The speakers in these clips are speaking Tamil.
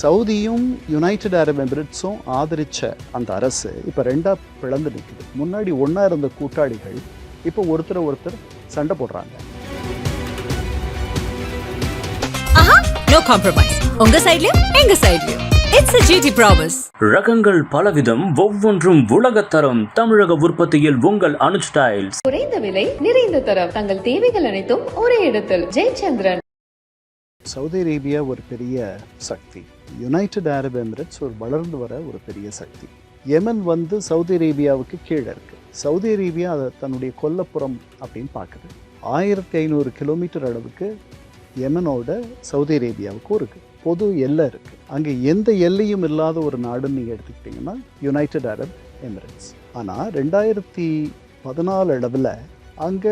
சவுதியும் யுனைடெட் அரப் எமிரேட்ஸும் ஆதரிச்ச அந்த அரசு இப்போ ரெண்டாக பிளந்து நிற்குது. முன்னாடி ஒன்றா இருந்த கூட்டாளிகள் இப்போ ஒருத்தர் சண்டை போடுறாங்க. No compromise. உங்க சைடுலயும் எங்க சைடுலயும். It's a GT Promise. ரகங்கள் பலவிதம், ஒவ்வொன்றும் உலகத்தரம். தமிழக உற்பத்தியில் உங்கள் அனுஜ் டைல்ஸ். குறைந்த விலை, நிறைந்த தரம். தங்கள் தேவைகள் அனைத்தும் ஒரே இடத்தில். ஜெயச்சந்திரன். சவுதி அரேபியா ஒரு பெரிய சக்தி. யுனைடெட் அரப் எமிரேட்ஸ் ஒரு வளர்ந்து வர ஒரு பெரிய சக்தி. யெமன் சவுதி அரேபியாவுக்கு கீழே இருக்குது. சவுதி அரேபியா அதை தன்னுடைய கொல்லப்புறம் அப்படின்னு பார்க்குது. 1500 கிலோமீட்டர் அளவுக்கு யெமனோட சவுதி அரேபியாவுக்கு ஒரு பொது எல்லை இருக்குது. அங்கே எந்த எல்லையும் இல்லாத ஒரு நாடுன்னு நீங்கள் எடுத்துக்கிட்டிங்கன்னா யுனைடெட் அரப் எமிரேட்ஸ். ஆனால் 2014 அளவில் அங்கே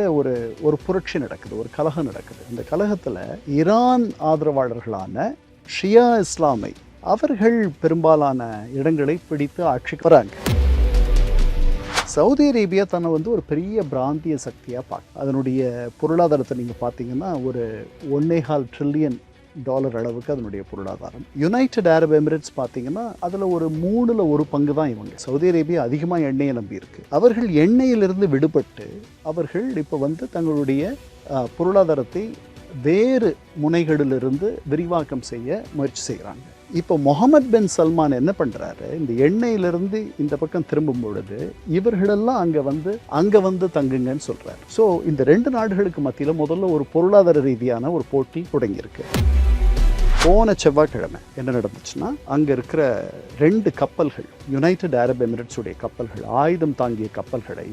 ஒரு புரட்சி நடக்குது, ஒரு கலகம் நடக்குது. அந்த கலகத்தில் ஈரான் ஆதரவாளர்களான ஷியா இஸ்லாமை அவர்கள் பெரும்பாலான இடங்களை பிடித்து ஆட்சிக்கு வராங்க. சவுதி அரேபியா தன்னை ஒரு பெரிய பிராந்திய சக்தியாக பார்க்க, அதனுடைய பொருளாதாரத்தை நீங்கள் பார்த்தீங்கன்னா ஒரு $1.25 ட்ரில்லியன் அளவுக்கு அதனுடைய பொருளாதாரம். யுனைடெட் அரப் எமிரேட்ஸ் பார்த்தீங்கன்னா அதில் ஒரு 1/3 தான் இவங்க. சவுதி அரேபியா அதிகமாக எண்ணெயை நம்பி இருக்கு. அவர்கள் எண்ணெயிலிருந்து விடுபட்டு அவர்கள் இப்போ தங்களுடைய பொருளாதாரத்தை வேறு முனைகளிலிருந்து விரிவாக்கம் செய்ய முயற்சி செய்கிறாங்க. இப்போ முகமது பின் சல்மான் என்ன பண்ணுறாரு, இந்த எண்ணெயிலிருந்து இந்த பக்கம் திரும்பும் பொழுது இவர்களெல்லாம் அங்கே வந்து தங்குங்கன்னு சொல்கிறாரு. ஸோ இந்த ரெண்டு நாடுகளுக்கு மத்தியில் முதல்ல ஒரு பொருளாதார ரீதியான ஒரு போட்டி தொடங்கியிருக்கு. போன செவ்வாய்க்கிழமை என்ன நடந்துச்சுன்னா, அங்கே இருக்கிற 2 கப்பல்கள், யுனைடெட் அரப் எமிரேட்ஸுடைய கப்பல்கள், ஆயுதம் தாங்கிய கப்பல்களை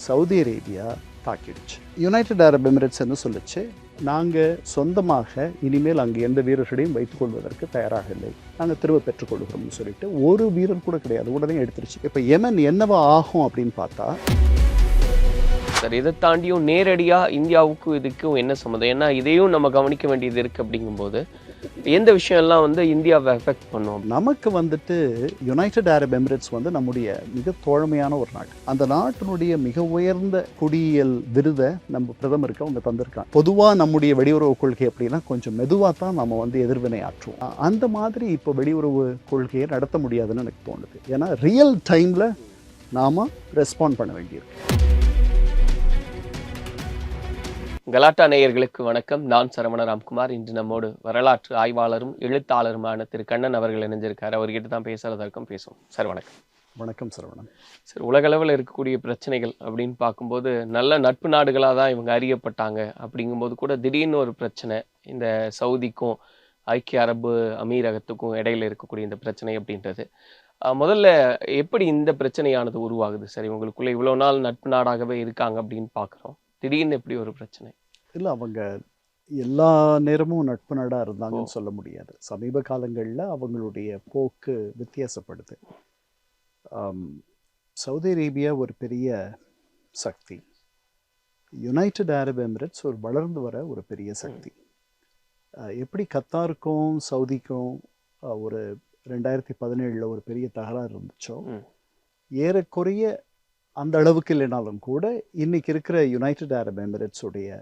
சவுதி அரேபியா தாக்கிடுச்சு. யுனைடெட் அரப் எமிரேட்ஸ் என்ன சொல்லிச்சு, நாங்கள் சொந்தமாக இனிமேல் அங்கே எந்த வீரர்களையும் வைத்துக் கொள்வதற்கு தயாராக இல்லை, நாங்கள் திரும்ப பெற்றுக்கொள்கிறோம்னு சொல்லிட்டு ஒரு வீரர் கூட கிடையாது, உடனே எடுத்துருச்சு. இப்போ யெமன் என்னவா ஆகும் அப்படின்னு பார்த்தா, சார் இதை தாண்டியும் நேரடியாக இந்தியாவுக்கும் இதுக்கும் என்ன சம்மந்தம்? ஏன்னா இதையும் நம்ம கவனிக்க வேண்டியது இருக்குது. அப்படிங்கும்போது எந்த விஷயம்லாம் இந்தியாவை எஃபெக்ட் பண்ணும்? நமக்கு யுனைடெட் அரப் எமிரேட்ஸ் நம்முடைய மிக தோழமையான ஒரு நாடு. அந்த நாட்டினுடைய மிக உயர்ந்த குடியியல் விருதை நம்ம பிரதமருக்கு அவங்க தந்திருக்காங்க. பொதுவாக நம்முடைய வெளியுறவு கொள்கை அப்படின்னா கொஞ்சம் மெதுவாக தான் நம்ம எதிர்வினை ஆற்றுவோம். அந்த மாதிரி இப்போ வெளியுறவு கொள்கையை நடத்த முடியாதுன்னு எனக்கு தோணுது. ஏன்னா ரியல் டைமில் நாம் ரெஸ்பாண்ட் பண்ண வேண்டியிருக்கு. கலாட்டா நேயர்களுக்கு வணக்கம். நான் சரவண ராம்குமார். இன்று நம்மோடு வரலாற்று ஆய்வாளரும் எழுத்தாளருமான திரு கண்ணன் அவர்கள் இணைஞ்சிருக்காரு. அவர்கிட்ட தான் பேசுறதற்கும் பேசுவோம். சார் வணக்கம். வணக்கம் சரவணன். சார், உலகளவில் இருக்கக்கூடிய பிரச்சனைகள் அப்படின்னு பார்க்கும்போது நல்ல நட்பு நாடுகளாக தான் இவங்க அறியப்பட்டாங்க. அப்படிங்கும்போது கூட திடீர்னு ஒரு பிரச்சனை, இந்த சவுதிக்கும் ஐக்கிய அரபு அமீரகத்துக்கும் இடையில இருக்கக்கூடிய இந்த பிரச்சனை அப்படின்றது முதல்ல எப்படி இந்த பிரச்சனையானது உருவாகுது? சார், இவங்களுக்குள்ள இவ்வளோ நாள் நட்பு நாடாகவே இருக்காங்க அப்படின்னு பார்க்குறோம், திடீர்னு எப்படி ஒரு பிரச்சனை? இல்லை, அவங்க எல்லா நேரமும் நட்பு நாடாக இருந்தாங்கன்னு சொல்ல முடியாது. சமீப காலங்களில் அவங்களுடைய போக்கு வித்தியாசப்படுது. சவுதி அரேபியா ஒரு பெரிய சக்தி. யுனைடெட் அரப் எமிரேட்ஸ் ஒரு வளர்ந்து வர ஒரு பெரிய சக்தி. எப்படி கத்தாருக்கும் சவுதிக்கும் ஒரு 2017 ஒரு பெரிய தகராறு இருந்துச்சோ, ஏறக்குறைய அந்த அளவுக்கு இல்லைனாலும் கூட இன்னைக்கு இருக்கிற யுனைடெட் அரப் எமிரேட்ஸுடைய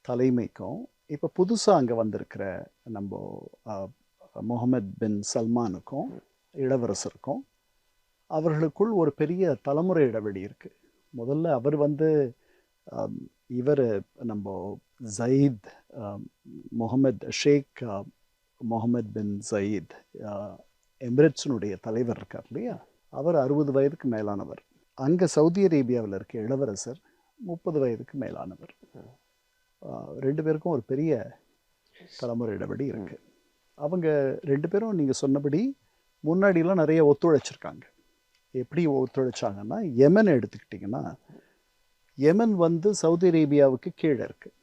தலைமைக்கும் இப்போ புதுசாக அங்கே வந்திருக்கிற நம்ம முகமது பின் சல்மானுக்கும் இளவரசருக்கும் அவர்களுக்குள் ஒரு பெரிய தலைமுறை இடைவெளி இருக்குது. முதல்ல அவர் இவர் நம்ம ஜயீத் முகமது ஷேக் முகமது பின் ஜயீத் எமிரேட்ஸினுடைய தலைவர் இருக்கார் இல்லையா, அவர் 60 வயதுக்கு மேலானவர். அங்கே சவுதி அரேபியாவில் இருக்க இளவரசர் 30 வயதுக்கு மேலானவர். 2 பேருக்கும் ஒரு பெரிய தலைமுறை இடைவெளி இருக்குது. அவங்க 2 பேரும் நீங்கள் சொன்னபடி முன்னாடிலாம் நிறைய ஒத்துழைச்சிருக்காங்க. எப்படி ஒத்துழைச்சாங்கன்னா, யெமன் எடுத்துக்கிட்டிங்கன்னா, யெமன் சவுதி அரேபியாவுக்கு கீழே இருக்குது.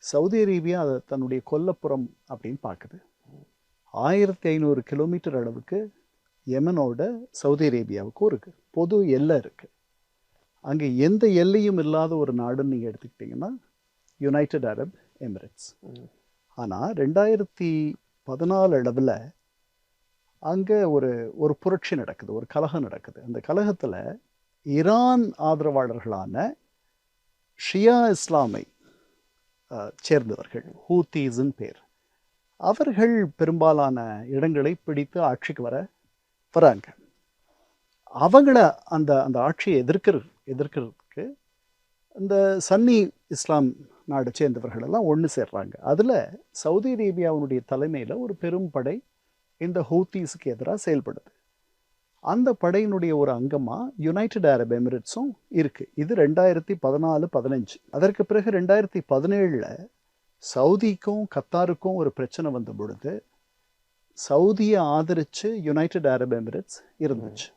சவுதி அரேபியா அதை தன்னுடைய கொல்லப்புறம் அப்படின்னு பார்க்குது. 1500 கிலோமீட்டர் அளவுக்கு யெமனோட சவுதி அரேபியாவுக்கு ஒரு பொது எல்லை இருக்குது. அங்கே எந்த எல்லையும் இல்லாத ஒரு நாடுன்னு நீங்கள் எடுத்துக்கிட்டிங்கன்னா யுனைடெட் அரப் எமிரேட்ஸ். ஆனால் 2014 அளவில் அங்கே ஒரு புரட்சி நடக்குது, ஒரு கலகம் நடக்குது. அந்த கலகத்தில் ஈரான் ஆதரவாளர்களான ஷியா இஸ்லாமை சேர்ந்தவர்கள், ஹூத்தீஸ்ன்னு பேர், அவர்கள் பெரும்பாலான இடங்களை பிடித்து ஆட்சிக்கு வராங்க. அவங்கள அந்த அந்த ஆட்சியை எதிர்க்கிறதுக்கு இந்த சன்னி இஸ்லாம் நாடு சேர்ந்தவர்கள் எல்லாம் ஒன்று சேர்றாங்க. அதில் சவுதி அரேபியாவுடைய தலைமையில் ஒரு பெரும் படை இந்த ஹூத்தீஸுக்கு எதிராக செயல்படுது. அந்த படையினுடைய ஒரு அங்கமாக யுனைடெட் அரப் எமிரேட்ஸும் இருக்குது. இது 2014-15. அதற்கு பிறகு 2017 சவுதிக்கும் கத்தாருக்கும் ஒரு பிரச்சனை வந்த பொழுது சவுதியை ஆதரித்து யுனைடெட் அரப் எமிரேட்ஸ் இருந்துச்சு.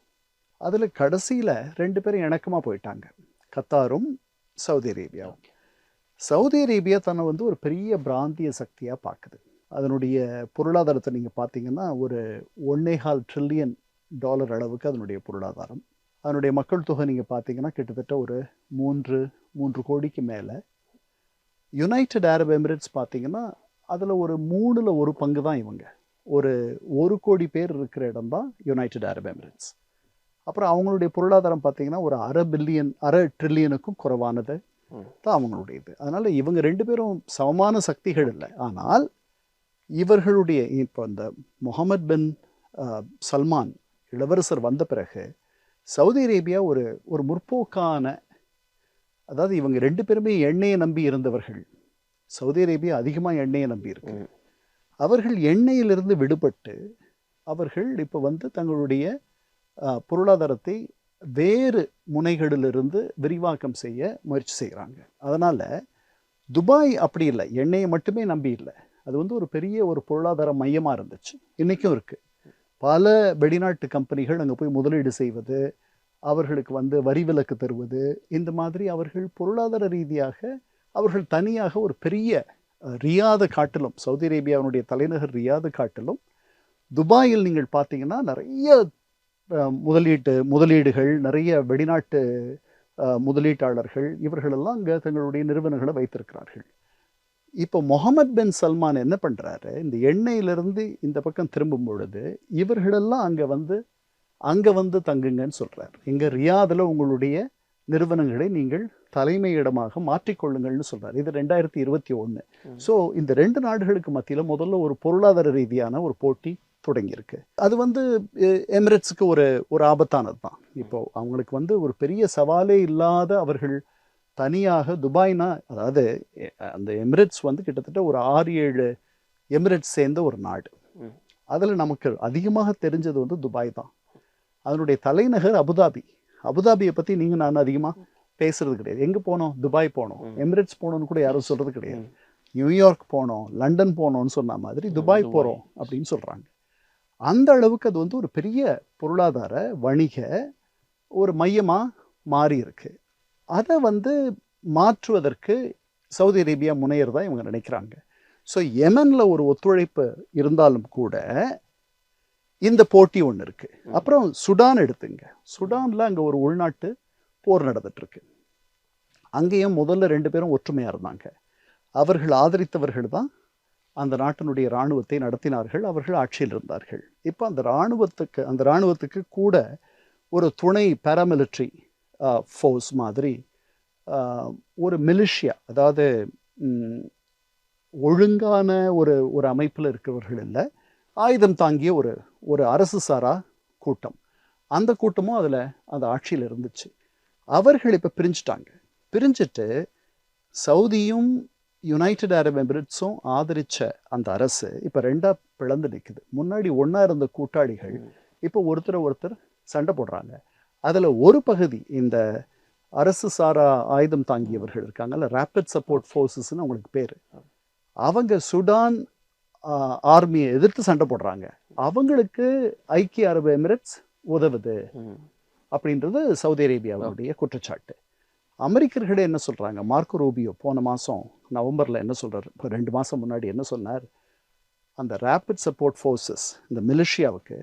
அதில் கடைசியில் 2 பேரும் இணக்கமாக போயிட்டாங்க, கத்தாரும் சவுதி அரேபியாவும். சவுதி அரேபியா தன்னை ஒரு பெரிய பிராந்திய சக்தியாக பார்க்குது. அதனுடைய பொருளாதாரத்தை நீங்கள் பார்த்தீங்கன்னா ஒரு $1.25 ட்ரில்லியன் அளவுக்கு அதனுடைய பொருளாதாரம். அதனுடைய மக்கள் தொகை நீங்கள் பார்த்தீங்கன்னா கிட்டத்தட்ட ஒரு 3 கோடிக்கு மேலே. யுனைடெட் அரப் எமிரேட்ஸ் பார்த்தீங்கன்னா அதில் ஒரு 3ல் 1 பங்கு தான் இவங்க. ஒரு 1 கோடி பேர் இருக்கிற இடம் தான் யுனைடெட் அரப் எமிரேட்ஸ். அப்புறம் அவங்களுடைய பொருளாதாரம் பார்த்தீங்கன்னா ஒரு அரை ட்ரில்லியனுக்கும் குறைவானது தான் அவங்களுடையது. அதனால் இவங்க 2 பேரும் சமமான சக்திகள் இல்லை. ஆனால் இவர்களுடைய இப்போ இந்த முகமது பின் சல்மான் இளவரசர் வந்த பிறகு சவுதி அரேபியா ஒரு முற்போக்கான, அதாவது இவங்க 2 பேருமே எண்ணெயை நம்பி இருந்தவர்கள். சவுதி அரேபியா அதிகமாக எண்ணெயை நம்பி இருக்கு. அவர்கள் எண்ணெயிலிருந்து விடுபட்டு அவர்கள் இப்போ தங்களுடைய பொருளாதாரத்தை வேறு முனைகளிலிருந்து விரிவாக்கம் செய்ய முயற்சி செய்கிறாங்க. அதனால் துபாய் அப்படி இல்லை, எண்ணெயை மட்டுமே நம்பி இல்லை. அது ஒரு பெரிய ஒரு பொருளாதார மையமாக இருந்துச்சு, இன்றைக்கும் இருக்குது. பல வெளிநாட்டு கம்பெனிகள் அங்கே போய் முதலீடு செய்வது, அவர்களுக்கு வரி விலக்கு தருவது, இந்த மாதிரி அவர்கள் பொருளாதார ரீதியாக அவர்கள் தனியாக ஒரு பெரிய ரியாதை காட்டிலும், சவுதி அரேபியாவுடைய தலைநகர் ரியாதை காட்டிலும் துபாயில் நீங்கள் பார்த்தீங்கன்னா நிறைய முதலீடுகள், நிறைய வெளிநாட்டு முதலீட்டாளர்கள் இவர்களெல்லாம் அங்கே தங்களுடைய நிறுவனங்களை வைத்திருக்கிறார்கள். இப்போ முகமது பின் சல்மான் என்ன பண்ணுறாரு, இந்த எண்ணெயிலிருந்து இந்த பக்கம் திரும்பும் பொழுது இவர்களெல்லாம் அங்கே வந்து தங்குங்கன்னு சொல்கிறார். இங்கே ரியாதில் உங்களுடைய நிறுவனங்களை நீங்கள் தலைமையிடமாக மாற்றிக்கொள்ளுங்கள்னு சொல்கிறார். இது 2021. ஸோ இந்த 2 நாடுகளுக்கு மத்தியில் முதல்ல ஒரு பொருளாதார ரீதியான ஒரு போட்டி தொடங்கியிருக்கு. அது எமிரேட்ஸுக்கு ஒரு ஆபத்தானது தான். இப்போ அவங்களுக்கு ஒரு பெரிய சவாலே இல்லாத அவர்கள் தனியாக துபாய்னா, அதாவது அந்த எமிரேட்ஸ் கிட்டத்தட்ட ஒரு 6-7 எமிரேட்ஸ் சேர்ந்த ஒரு நாடு. அதில் நமக்கு அதிகமாக தெரிஞ்சது துபாய் தான். அதனுடைய தலைநகர் அபுதாபி. அபுதாபியை பற்றி நீங்கள் நான் அதிகமாக பேசுறது கிடையாது. எங்கே போனோம்? துபாய் போனோம். எமிரேட்ஸ் போனோன்னு கூட யாரும் சொல்கிறது கிடையாது. நியூயார்க் போனோம், லண்டன் போனோம்னு சொன்ன மாதிரி துபாய் போகிறோம் அப்படின்னு சொல்கிறாங்க. அந்த அளவுக்கு அது ஒரு பெரிய பொருளாதார வணிக ஒரு மையமாக மாறி இருக்கு. அதை மாற்றுவதற்கு சவுதி அரேபியா முனையறதா இவங்க நினைக்கிறாங்க. ஸோ யெமனில் ஒரு ஒத்துழைப்பு இருந்தாலும் கூட இந்த போட்டி ஒன்று இருக்குது. அப்புறம் சுடான் எடுத்துங்க. சுடானில் அங்கே ஒரு உள்நாட்டு போர் நடந்துட்டுருக்கு. அங்கேயும் முதல்ல 2 பேரும் ஒற்றுமையாக இருந்தாங்க. அவர்கள் ஆதரித்தவர்கள் தான் அந்த நாட்டினுடைய இராணுவத்தை நடத்தினார்கள், அவர்கள் ஆட்சியில் இருந்தார்கள். இப்போ அந்த இராணுவத்துக்கு கூட ஒரு துணை பாராமிலிட்ரி ஃபோர்ஸ் மாதிரி ஒரு மிலிஷியா, அதாவது ஒழுங்கான ஒரு அமைப்பில் இருக்கிறவர்கள் இல்லை, ஆயுதம் தாங்கிய ஒரு அரசு சாரா கூட்டம். அந்த கூட்டமும் அதில் அந்த ஆட்சியில் இருந்துச்சு. அவர்கள் இப்போ பிரிஞ்சிட்டு சவுதியும் யுனைடெட் அரப் எமிரேட்ஸும் ஆதரித்த அந்த அரசு இப்போ 2ஆக பிளந்து நிற்குது. முன்னாடி ஒன்றா இருந்த கூட்டாளிகள் இப்போ ஒருத்தர் சண்டை போடுறாங்க. அதில் ஒரு பகுதி இந்த அரசு சாரா ஆயுதம் தாங்கியவர்கள் இருக்காங்கல்ல, ரேப்பிட் சப்போர்ட் ஃபோர்ஸஸ்ன்னு அவங்களுக்கு பேர். அவங்க சுடான் ஆர்மியை எதிர்த்து சண்டை போடுறாங்க. அவங்களுக்கு ஐக்கிய அரபு எமிரேட்ஸ் உதவுது அப்படின்றது சவுதி அரேபியாவுடைய குற்றச்சாட்டு. அமெரிக்கர்களே என்ன சொல்கிறாங்க? மார்க்கோ ரூபியோ போன மாதம் நவம்பரில் என்ன சொல்கிறார், இப்போ 2 மாதம் முன்னாடி என்ன சொன்னார், அந்த ரேப்பிட் சப்போர்ட் ஃபோர்ஸஸ் இந்த மிலிஷியாவுக்கு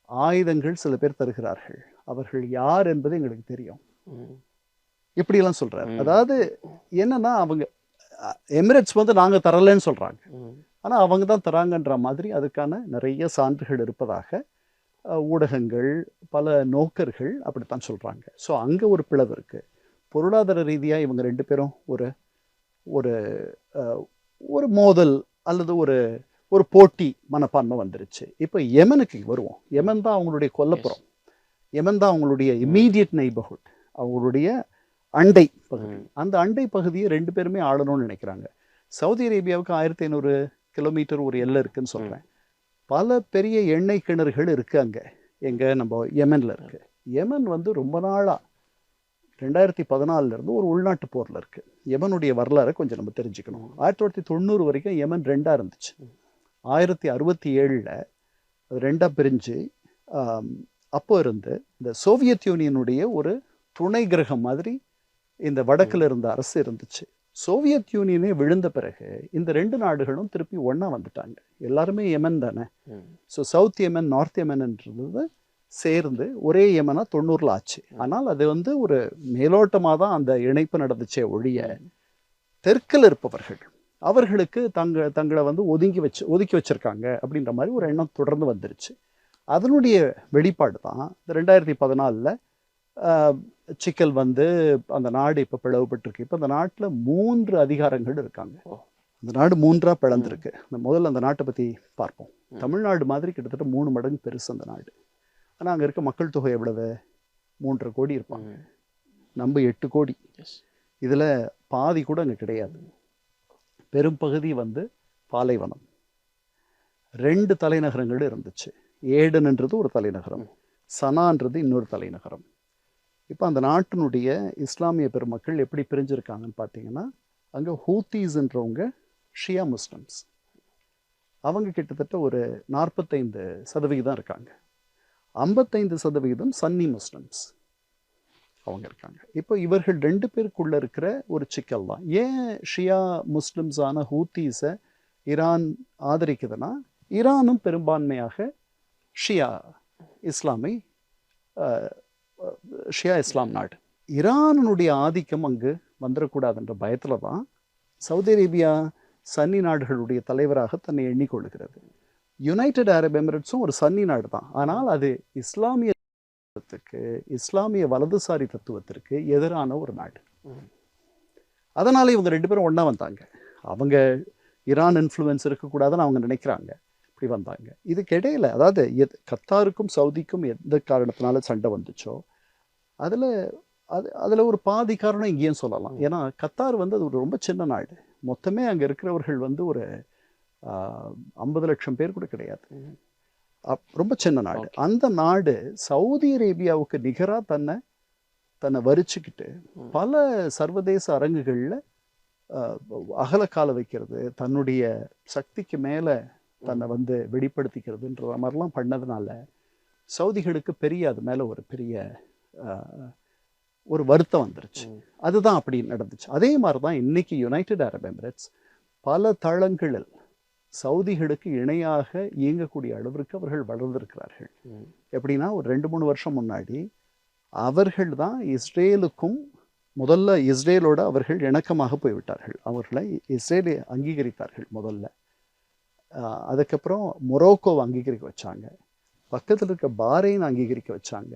ஆயுதங்கள் சில பேர் தருகிறார்கள், அவர்கள் யார் என்பது எங்களுக்கு தெரியும், இப்படியெல்லாம் சொல்கிறார். அதாவது என்னன்னா, அவங்க எமிரேட்ஸ் நாங்கள் தரலைன்னு சொல்கிறாங்க, ஆனால் அவங்க தான் தராங்கன்ற மாதிரி அதுக்கான நிறைய சான்றுகள் இருப்பதாக ஊடகங்கள், பல நோக்கர்கள் அப்படித்தான் சொல்கிறாங்க. ஸோ அங்கே ஒரு பிளவு இருக்குது. பொருளாதார ரீதியாக இவங்க 2 பேரும் ஒரு மோதல் அல்லது ஒரு போட்டி மனப்பான்மை வந்துருச்சு. இப்போ யெமனுக்கு வருவோம். யெமன் தான் அவங்களுடைய கொல்லப்புறம். யெமன் தான் அவங்களுடைய இம்மீடியட் நெய்பர்ஹுட், அவங்களுடைய அண்டை பகுதி. அந்த அண்டை பகுதியை 2 பேருமே ஆளணும்னு நினைக்கிறாங்க. சவுதி அரேபியாவுக்கு 1500 கிலோமீட்டர் ஒரு எல்லை இருக்குன்னு சொல்கிறேன். பல பெரிய எண்ணெய் கிணறுகள் இருக்குது அங்கே. எங்கே நம்ம யெமனில் இருக்குது. யெமன் வந்து ரொம்ப நாளாக 2014 ஒரு உள்நாட்டு போரில் இருக்குது. யெமனுடைய வரலாறை கொஞ்சம் நம்ம தெரிஞ்சுக்கணும். 1990 வரைக்கும் யெமன் 2ஆக இருந்துச்சு. 1967 அது 2ஆக பிரிஞ்சு அப்போ இருந்து இந்த சோவியத் யூனியனுடைய ஒரு துணை கிரகம் மாதிரி இந்த வடக்கில் இருந்த அரசு இருந்துச்சு. சோவியத் யூனியனே விழுந்த பிறகு இந்த 2 நாடுகளும் திருப்பி ஒன்றா வந்துட்டாங்க. எல்லாருமே யெமன் தானே. ஸோ சவுத் யெமன், நார்த் யெமன்ன்றது சேர்ந்து ஒரே யெமனா 90 ஆச்சு. ஆனால் அது வந்து ஒரு மேலோட்டமாக தான் அந்த இணைப்பு நடந்துச்சே ஒழிய, தெற்கில் இருப்பவர்கள் அவர்களுக்கு தங்களை வந்து ஒதுக்கி வச்சிருக்காங்க அப்படின்ற மாதிரி ஒரு எண்ணம் தொடர்ந்து வந்துருச்சு. அதனுடைய வெளிப்பாடு தான் இந்த 2014 சிக்கல் வந்து அந்த நாடு இப்போ பிளவுபட்டிருக்கு. இப்போ அந்த நாட்டில் 3 அதிகாரங்கள் இருக்காங்க. அந்த நாடு 3ஆக பிளந்திருக்கு. முதல்ல அந்த நாட்டை பற்றி பார்ப்போம். தமிழ்நாடு மாதிரி கிட்டத்தட்ட 3 மடங்கு பெருசு அந்த நாடு. ஆனால் அங்கே இருக்க மக்கள் தொகை எவ்வளவு? 3.5 கோடி இருப்பாங்க. நம்ம 8 கோடி. இதில் பாதி கூட அங்கே கிடையாது. பெரும்பகுதி வந்து பாலைவனம். 2 தலைநகரங்கள் இருந்துச்சு. ஏடன்ன்றது ஒரு தலைநகரம், சனான்றது இன்னொரு தலைநகரம். இப்போ அந்த நாட்டினுடைய இஸ்லாமிய பெருமக்கள் எப்படி பிரிஞ்சிருக்காங்கன்னு பார்த்தீங்கன்னா, அங்கே ஹூத்தீஸ்ன்றவங்க ஷியா முஸ்லிம்ஸ். அவங்க கிட்டத்தட்ட ஒரு 45% இருக்காங்க. 55% சன்னி முஸ்லிம்ஸ் அவங்க இருக்காங்க. இப்போ இவர்கள் 2 பேருக்குள்ள இருக்கிற ஒரு சிக்கல் தான். ஏன் ஷியா முஸ்லிம்ஸான ஹூத்தீஸை ஈரான் ஆதரிக்குதுன்னா, ஈரானும் பெரும்பான்மையாக ஷியா இஸ்லாம் நாடு. ஈரானுடைய ஆதிக்கம் அங்கு வந்துடக்கூடாதுன்ற பயத்தில் தான் சவுதி அரேபியா சன்னி நாடுகளுடைய தலைவராக தன்னை எண்ணிக்கொள்கிறது. யுனைடெட் அரப் எமிரேட்ஸும் ஒரு சன்னி நாடு தான். ஆனால் அது இஸ்லாமிய வலதுசாரி தத்துவத்திற்கு எதிரான ஒரு நாடு. அதனால இவங்க 2 பேரும் ஒன்றா வந்தாங்க. அவங்க ஈரான் இன்ஃப்ளூயன்ஸ் இருக்கக்கூடாதுன்னு அவங்க நினைக்கிறாங்க. இப்படி வந்தாங்க. இதுக்கு இடையில், அதாவது கத்தாருக்கும் சவுதிக்கும் எந்த காரணத்தினால சண்டை வந்துச்சோ அதில் ஒரு பாதி காரணம் இங்கேயும் சொல்லலாம். ஏன்னா கத்தார் வந்து அது ஒரு ரொம்ப சின்ன நாடு. மொத்தமே அங்கே இருக்கிறவர்கள் வந்து ஒரு 50 லட்சம் பேர் கூட கிடையாது. ரொம்ப சின்ன நாடு. அந்த நாடு சவுதி அரேபியாவுக்கு நிகராக தன்னை வரிச்சுக்கிட்டு பல சர்வதேச அரங்குகளில் அகலக்கால வைக்கிறது, தன்னுடைய சக்திக்கு மேலே தன்னை வந்து வெளிப்படுத்திக்கிறதுன்ற மாதிரிலாம் பண்ணதுனால சவுதிகளுக்கு அது மேலே ஒரு பெரிய ஒரு வருத்தம் வந்துருச்சு. அதுதான் அப்படி நடந்துச்சு. அதே மாதிரி தான் இன்னைக்கு யுனைடெட் அரப் எமிரேட்ஸ் பல தளங்களில் சவுதிகளுக்கு இணையாக இயங்கக்கூடிய அளவிற்கு அவர்கள் வளர்ந்திருக்கிறார்கள். எப்படின்னா, ஒரு 2-3 வருஷம் முன்னாடி அவர்கள் தான் இஸ்ரேலோட அவர்கள் இணக்கமாக போய்விட்டார்கள். அவர்களை இஸ்ரேலை அங்கீகரித்தார்கள் முதல்ல. அதுக்கப்புறம் மொரோக்கோவை அங்கீகரிக்க வச்சாங்க. பக்கத்தில் இருக்க பாரைன் அங்கீகரிக்க வச்சாங்க.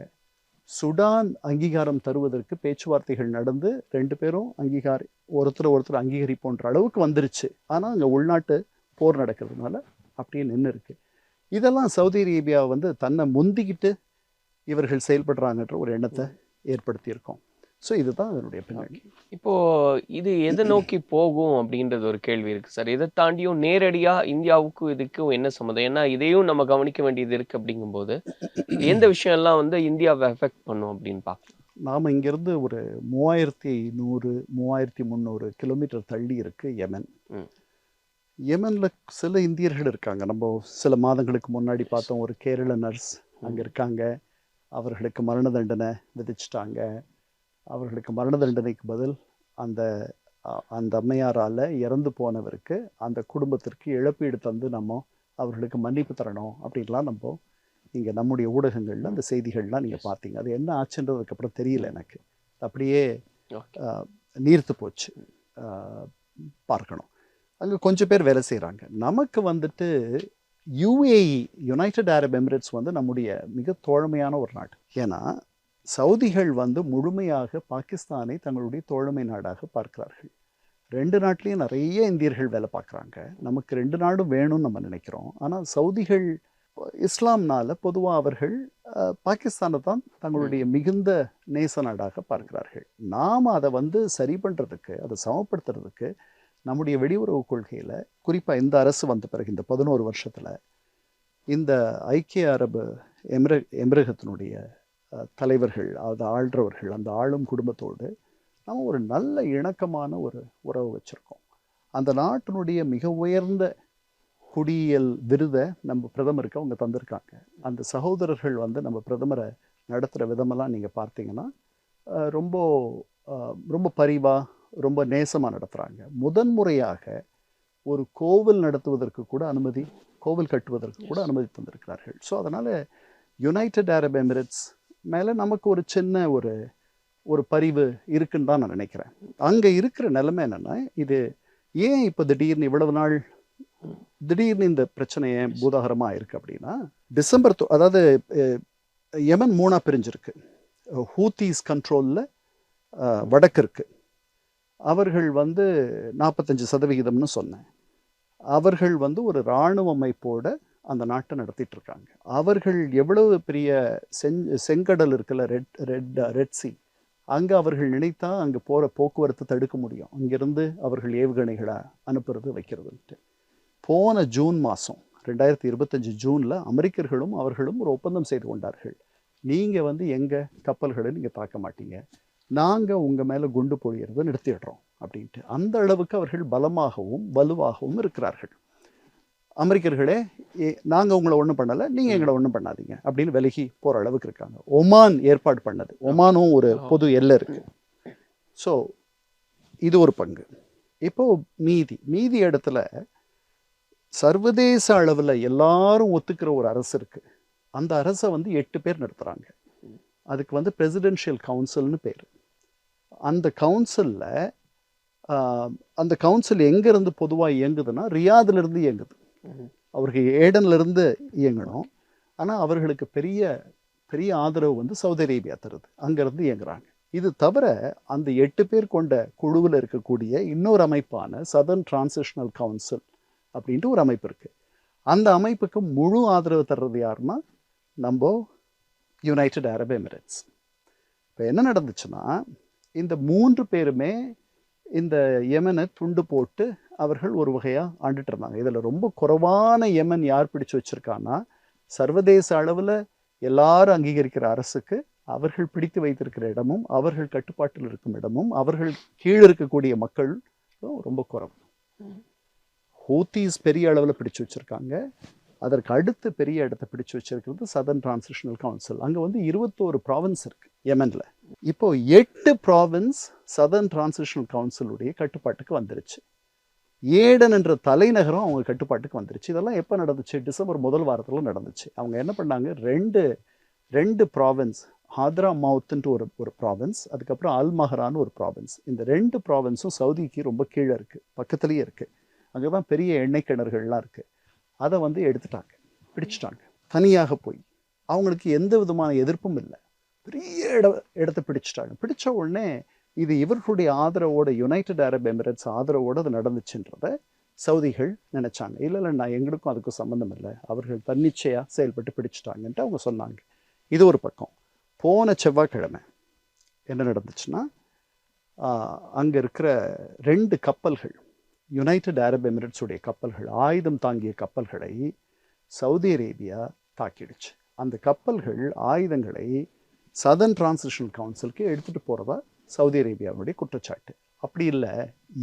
சுடான் அங்கீகாரம் தருவதற்கு பேச்சுவார்த்தைகள் நடந்து 2 பேரும் ஒருத்தர் அங்கீகரிப்போன்ற அளவுக்கு வந்துருச்சு. ஆனால் அங்கே உள்நாட்டு போர் நடக்கிறதுனால அப்படியே நின்று இருக்கு. இதெல்லாம் சவுதி அரேபியா வந்து தன்னை முந்திக்கிட்டு இவர்கள் செயல்படுறாங்கன்ற ஒரு எண்ணத்தை ஏற்படுத்தியிருக்கோம். ஸோ இதுதான் அதனுடைய பின்னாடி. இப்போ இது எதை நோக்கி போகும் அப்படின்றது ஒரு கேள்வி இருக்கு சார். இதை தாண்டியும் நேரடியா இந்தியாவுக்கும் இதுக்கும் என்ன சம்மந்தம்? ஏன்னா இதையும் நம்ம கவனிக்க வேண்டியது இருக்கு. அப்படிங்கும்போது எந்த விஷயம் எல்லாம் வந்து இந்தியாவை எஃபெக்ட் பண்ணும் அப்படின்னு பார்க்கலாம். நாம் இங்கேருந்து ஒரு 3500-3300 கிலோமீட்டர் தள்ளி இருக்கு யெமன். யெமனில் சில இந்தியர்கள் இருக்காங்க. நம்ம சில மாதங்களுக்கு முன்னாடி பார்த்தோம், ஒரு கேரள நர்ஸ் அங்கே இருக்காங்க. அவர்களுக்கு மரண தண்டனை விதிச்சிட்டாங்க. அவர்களுக்கு மரண தண்டனைக்கு பதில் அந்த அம்மையாரால் இறந்து போனவருக்கு, அந்த குடும்பத்திற்கு இழப்பீடு தந்து நம்ம அவர்களுக்கு மன்னிப்பு தரணும் அப்படின்லாம் நம்ம இங்கே நம்முடைய ஊடகங்களில் அந்த செய்திகள்லாம் நீங்கள் பார்த்தீங்க. அது என்ன ஆச்சுன்றதுக்கப்புறம் தெரியல எனக்கு. அப்படியே நீர்த்து போச்சு. பார்க்கணும். அங்கே கொஞ்சம் பேர் வேலை செய்கிறாங்க. நமக்கு வந்துட்டு UAE, யுனைடெட் அரப் எமிரேட்ஸ் வந்து நம்முடைய மிக தோழமையான ஒரு நாடு. ஏன்னா சவுதிகள் வந்து முழுமையாக பாகிஸ்தானை தங்களுடைய தோழமை நாடாக பார்க்கிறார்கள். 2 நாட்டிலையும் நிறைய இந்தியர்கள் வேலை பார்க்குறாங்க. நமக்கு 2 நாடும் வேணும்னு நம்ம நினைக்கிறோம். ஆனால் சவுதிகள் இஸ்லாம்னால பொதுவாக அவர்கள் பாகிஸ்தானை தான் தங்களுடைய மிகுந்த நேச நாடாக பார்க்கிறார்கள். நாம் அதை சரி பண்ணுறதுக்கு, அதை சமப்படுத்துறதுக்கு நம்முடைய வெளியுறவு கொள்கையில் குறிப்பாக இந்த அரசு வந்த பிறகு இந்த 11 வருஷத்தில் இந்த ஐக்கிய அரபு எமிரகத்தினுடைய தலைவர்கள், அதை ஆள்றவர்கள், அந்த ஆளும் குடும்பத்தோடு நம்ம ஒரு நல்ல இணக்கமான ஒரு உறவு வச்சுருக்கோம். அந்த நாட்டினுடைய மிக உயர்ந்த குடியியல் விருதை நம்ம பிரதமருக்கு அவங்க தந்திருக்காங்க. அந்த சகோதரர்கள் நம்ம பிரதமரை நடத்துகிற விதமெல்லாம் நீங்கள் பார்த்தீங்கன்னா ரொம்ப ரொம்ப பரிவாக, ரொம்ப நேசமாக நடத்துகிறாங்க. முதன்முறையாக ஒரு கோவில் நடத்துவதற்கு கூட அனுமதி, கோவில் கட்டுவதற்கு கூட அனுமதி தந்திருக்கிறார்கள். ஸோ அதனால் யுனைடெட் அரப் எமிரேட்ஸ் மேலே நமக்கு ஒரு சின்ன ஒரு பரிவு இருக்குன்னு தான் நான் நினைக்கிறேன். அங்கே இருக்கிற நிலைமை என்னென்னா, இது ஏன் இப்போ திடீர்னு இவ்வளவு நாள் திடீர்னு இந்த பிரச்சனையை பூதாகரமாக இருக்குது அப்படின்னா, அதாவது யமன் 3 பிரிஞ்சிருக்கு. ஹூத்தீஸ் கண்ட்ரோலில் வடக்கு இருக்குது. அவர்கள் 45% சொன்னேன். அவர்கள் ஒரு இராணுவ அமைப்போட அந்த நாட்டை நடத்திட்டு இருக்காங்க. அவர்கள் எவ்வளவு பெரிய செங்கடல் இருக்குல்ல, ரெட் சி, அங்கே அவர்கள் நினைத்தா அங்கே போகிற போக்குவரத்து தடுக்க முடியும். அங்கிருந்து அவர்கள் ஏவுகணைகளை அனுப்புறது வைக்கிறதுன்ட்டு. போன ஜூன் மாதம் 2025 ஜூனில் அமெரிக்கர்களும் அவர்களும் ஒரு ஒப்பந்தம் செய்து கொண்டார்கள். நீங்கள் எங்கள் கப்பல்களை நீங்கள் தாக்க மாட்டீங்க, நாங்கள் உங்கள் மேலே குண்டு பொழியறதை நிறுத்திடுறோம் அப்படின்ட்டு. அந்த அளவுக்கு அவர்கள் பலமாகவும் வலுவாகவும் இருக்கிறார்கள். அமெரிக்கர்களே, நாங்கள் உங்களை ஒன்றும் பண்ணலை, நீங்கள் எங்களை ஒன்றும் பண்ணாதீங்க அப்படின்னு விலகி போகிற அளவுக்கு இருக்காங்க. ஒமான் ஏற்பாடு பண்ணது, ஒமானும் ஒரு பொது எல்லை இருக்குது. ஸோ இது ஒரு பங்கு. இப்போது மீதி இடத்துல சர்வதேச அளவில் எல்லாரும் ஒத்துக்கிற ஒரு அரசு இருக்குது. அந்த அரசை 8 பேர் நடத்துகிறாங்க. அதுக்கு பிரசிடென்ஷியல் கவுன்சில்னு பேர். அந்த கவுன்சில் எங்கேருந்து பொதுவாக இயங்குதுன்னா ரியாதிலிருந்து இயங்குது. அவருக்கு ஏடன்லேருந்து இயங்கணும். ஆனால் அவர்களுக்கு பெரிய பெரிய ஆதரவு சவுதி அரேபியா தருது, அங்கேருந்து இயங்குறாங்க. இது தவிர அந்த 8 பேர் கொண்ட குழுவில் இருக்கக்கூடிய இன்னொரு அமைப்பான சதர்ன் டிரான்சிஷனல் கவுன்சில் அப்படின்ட்டு ஒரு அமைப்பு இருக்குது. அந்த அமைப்புக்கு முழு ஆதரவு தர்றது யாருன்னா நம்ம யுனைடெட் அரப் எமிரேட்ஸ். இப்போ என்ன நடந்துச்சுன்னா, இந்த 3 பேருமே இந்த யமனை துண்டு போட்டு அவர்கள் ஒரு வகையாக ஆண்டுட்டு இருந்தாங்க. இதில் ரொம்ப குறைவான யமன் யார் பிடிச்சு வச்சுருக்கான்னா, சர்வதேச அளவில் எல்லாரும் அங்கீகரிக்கிற அரசுக்கு அவர்கள் பிடித்து வைத்திருக்கிற இடமும் அவர்கள் கட்டுப்பாட்டில் இருக்கும் இடமும் அவர்கள் கீழே இருக்கக்கூடிய மக்கள் ரொம்ப குறைவு. ஹூத்தீஸ் பெரிய அளவில் பிடிச்சு வச்சுருக்காங்க. அதற்கு அடுத்து பெரிய இடத்தை பிடிச்சு வச்சிருக்கிறது சதர்ன் டிரான்சிஷனல் கவுன்சில். அங்கே 21 ப்ராவின்ஸ் இருக்குது யமனில். இப்போது 8 ப்ராவின்ஸ் சதர்ன் டிரான்சிஷனல் கவுன்சிலுடைய கட்டுப்பாட்டுக்கு வந்துருச்சு. ஏடன் என்ற தலைநகரம் அவங்க கட்டுப்பாட்டுக்கு வந்துருச்சு. இதெல்லாம் எப்போ நடந்துச்சு? டிசம்பர் 1 வாரத்தில் நடந்துச்சு. அவங்க என்ன பண்ணாங்க, ரெண்டு ப்ராவின்ஸ், ஹாத்ரா மவுத்துன்ட்டு ஒரு ப்ராவின்ஸ், அதுக்கப்புறம் அல் மஹரான்னு ஒரு ப்ராவின்ஸ். இந்த 2 ப்ராவின்ஸும் சவுதிக்கு ரொம்ப கீழே இருக்குது, பக்கத்துலேயே இருக்குது. அங்கே தான் பெரிய எண்ணெய் கிணறுகள்லாம் இருக்குது. அதை எடுத்துட்டாங்க, பிடிச்சிட்டாங்க தனியாக போய். அவங்களுக்கு எந்த விதமான எதிர்ப்பும் இல்லை. பெரிய இடத்தை பிடிச்சிட்டாங்க. பிடிச்ச உடனே இது இவர்களுடைய ஆதரவோட, யுனைடெட் அரப் எமிரேட்ஸ் ஆதரவோடு அது நடந்துச்சுன்றத சவுதிகள் நினச்சாங்க. இல்லை நான் எங்களுக்கும் அதுக்கும் சம்மந்தம் இல்லை, அவர்கள் தன்னிச்சையாக செயல்பட்டு பிடிச்சிட்டாங்கன்ட்டு அவங்க சொன்னாங்க. இது ஒரு பக்கம். போன செவ்வாய்க்கிழமை என்ன நடந்துச்சுன்னா, அங்கே இருக்கிற 2 கப்பல்கள், யுனைடெட் அரப் எமிரேட்ஸுடைய கப்பல்கள், ஆயுதம் தாங்கிய கப்பல்களை சவுதி அரேபியா தாக்கிடுச்சு. அந்த கப்பல்கள் ஆயுதங்களை சதர்ன் டிரான்சிஷனல் கவுன்சிலுக்கு எடுத்துகிட்டு போகிறதா சவுதி அரேபியாவுடைய குற்றச்சாட்டு. அப்படி இல்லை,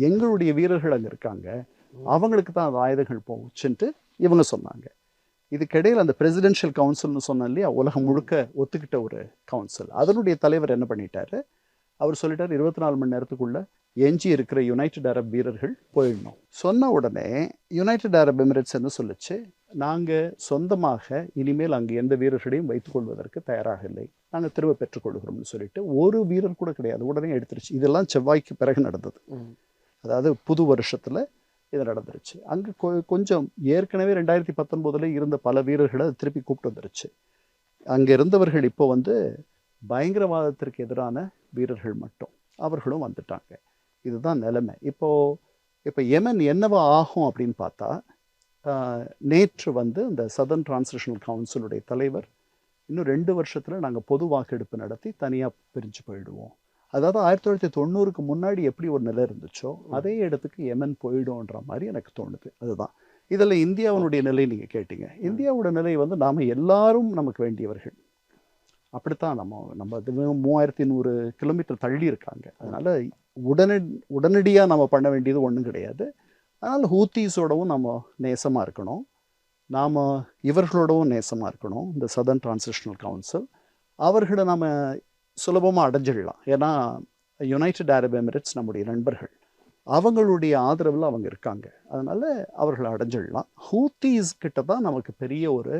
எங்களுடைய வீரர்கள் அங்கே இருக்காங்க, அவங்களுக்கு தான் அந்த ஆயுதங்கள் போச்சுன்ட்டு இவங்க சொன்னாங்க. இதுக்கிடையில் அந்த பிரசிடென்ஷியல் கவுன்சில்னு சொன்னோம் இல்லையா, உலகம் முழுக்க ஒத்துக்கிட்ட ஒரு கவுன்சில், அதனுடைய தலைவர் என்ன பண்ணிட்டாரு, அவர் சொல்லிட்டார் 24 மணி நேரத்துக்குள்ளே எஞ்சி இருக்கிற யுனைடெட் அரப் வீரர்கள் போயிடணும். சொன்ன உடனே யுனைடெட் அரப் எமிரேட்ஸ் என்ன சொல்லிச்சு, நாங்கள் சொந்தமாக இனிமேல் அங்கே எந்த வீரர்களையும் வைத்துக்கொள்வதற்கு தயாராக இல்லை, நாங்கள் திரும்ப பெற்றுக்கொள்கிறோம்னு சொல்லிட்டு ஒரு வீரர் கூட கிடையாது, உடனே எடுத்துருச்சு. இதெல்லாம் செவ்வாய்க்கு பிறகு நடந்தது, அதாவது புது வருஷத்தில் இது நடந்துருச்சு. அங்கே கொஞ்சம் ஏற்கனவே 2019 இருந்த பல வீரர்களை அது திருப்பி கூப்பிட்டு வந்துருச்சு. அங்கே இருந்தவர்கள் இப்போ பயங்கரவாதத்திற்கு எதிரான வீரர்கள் மட்டும், அவர்களும் வந்துட்டாங்க. இதுதான் நிலைமை. இப்போ யெமன் என்னவா ஆகும் அப்படின்னு பார்த்தா, நேற்று வந்து இந்த சதர்ன் டிரான்சிஷனல் கவுன்சிலுடைய தலைவர் இன்னும் 2 வருஷத்தில் நாங்கள் பொது வாக்கெடுப்பு நடத்தி தனியாக பிரிஞ்சு போயிடுவோம், அதாவது 1990க்கு முன்னாடி எப்படி ஒரு நிலை இருந்துச்சோ அதே இடத்துக்கு யெமன் போயிடும்ன்ற மாதிரி எனக்கு தோணுது. அதுதான் இதில் இந்தியாவினுடைய நிலை நீங்கள் கேட்டீங்க. இந்தியாவோட நிலை வந்து நாம் எல்லாரும் நமக்கு வேண்டியவர்கள், அப்படித்தான் நம்ம 3100 கிலோமீட்டர் தள்ளி இருக்காங்க. அதனால் உடனடியாக நம்ம பண்ண வேண்டியது ஒன்றும் கிடையாது. அதனால் ஹூத்தீஸோடவும் நம்ம நேசமாக இருக்கணும், நாம் இவர்களோடவும் நேசமாக இருக்கணும். இந்த சதர்ன் டிரான்சிஷனல் கவுன்சில் அவர்களை நம்ம சுலபமாக அடைஞ்சிடலாம். ஏன்னா யுனைடெட் அரப் எமிரேட்ஸ் நம்முடைய நண்பர்கள், அவங்களுடைய ஆதரவில் அவங்க இருக்காங்க. அதனால் அவர்களை அடைஞ்சிடலாம். ஹூத்தீஸ் கிட்ட தான் நமக்கு பெரிய ஒரு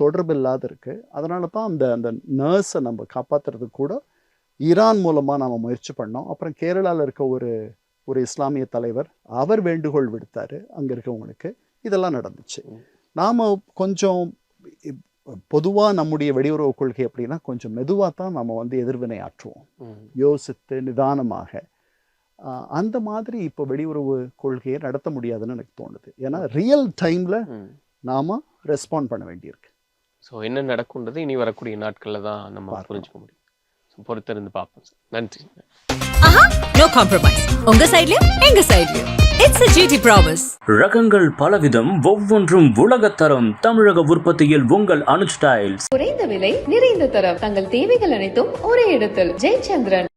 தொடர்பு இல்லாத இருக்குது. அதனால தான் அந்த நர்ஸை நம்ம காப்பாற்றுறதுக்கு கூட ஈரான் மூலமாக நாம் முயற்சி பண்ணோம். அப்புறம் கேரளாவில் இருக்க ஒரு இஸ்லாமிய தலைவர் அவர் வேண்டுகோள் விடுத்தார் அங்கே இருக்கவங்களுக்கு, இதெல்லாம் நடந்துச்சு. நாம் கொஞ்சம் பொதுவாக நம்முடைய வெளியுறவு கொள்கை அப்படின்னா கொஞ்சம் மெதுவாக தான் நம்ம வந்து எதிர்வினை ஆற்றுவோம், யோசித்து நிதானமாக. அந்த மாதிரி இப்போ வெளியுறவு கொள்கையை நடத்த முடியாதுன்னு எனக்கு தோணுது. ஏன்னா ரியல் டைமில் நாம் ரெஸ்பாண்ட் பண்ண வேண்டியிருக்கு. ஸோ என்ன நடக்கும்ன்றது இனி வரக்கூடிய நாட்களில் தான் நம்ம புரிஞ்சுக்க முடியும். பொறுத்திருந்து பார்ப்போம் சார். நன்றி. ஆஹா, நோ காம்ப்ரமைஸ். உங்க சைடுலயும் எங்க சைடுலயும். It's a GT Promise. ரகங்கள் பலவிதம், ஒவ்வொன்றும் உலகத்தரம். தமிழக உற்பத்தியில் உங்கள் அனுஜ் டைல்ஸ். குறைந்த விலை நிறைந்த தரம், தங்கள் தேவைகள் அனைத்தும் ஒரே இடத்தில். ஜெயச்சந்திரன்.